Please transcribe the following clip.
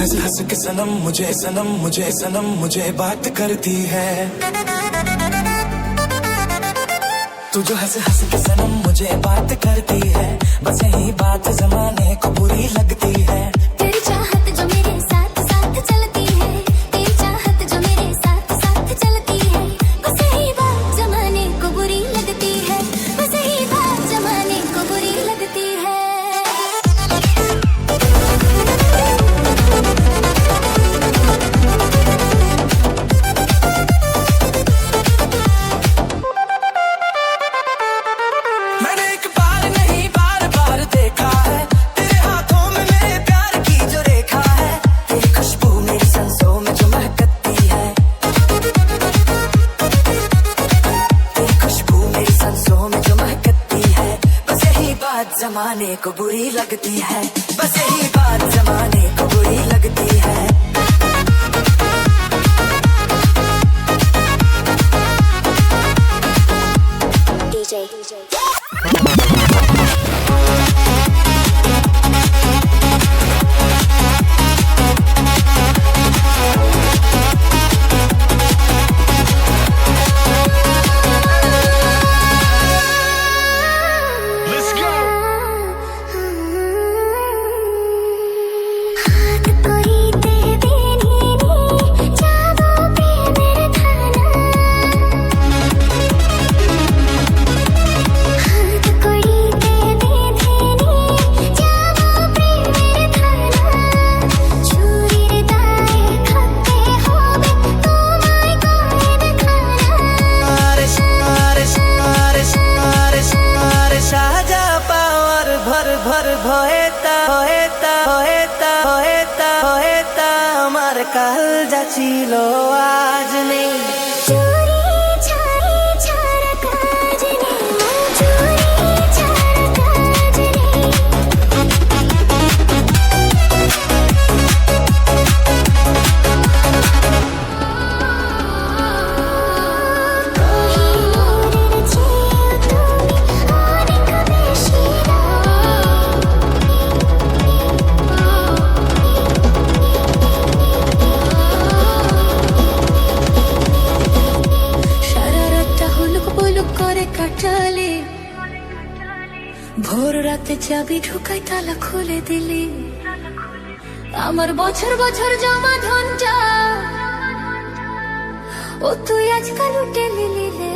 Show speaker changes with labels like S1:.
S1: हंस के सनम मुझे बात करती है। तू जो हंस के सनम मुझे बात करती है, बस यही बात जमाने को बुरी लगती है।
S2: तेरी चाहत जो मेरे साथ साथ चलती है, तेरी चाहत जो मेरे साथ साथ चलती है, बस यही बात जमाने को बुरी लगती है, बस यही बात जमाने को बुरी लगती है।
S1: मैंने एक बार नहीं बार बार देखा है, तेरे हाथों में मेरे प्यार की जो रेखा है। तेरी खुशबू मेरी सांसों में जो महकती है, तेरी खुशबू मेरी सांसों में जो महकती है, बस यही बात जमाने को बुरी लगती है, बस यही बात जमाने को बुरी लगती है। আমার কাল যাচ্ছিল আজ নেই। ভোর রাতে চাবি ঢুকাই তালা খুলে দিলি, আমার বছর বছর জমা ধনটা ও তুই আজকাল উঠে নিলি রে।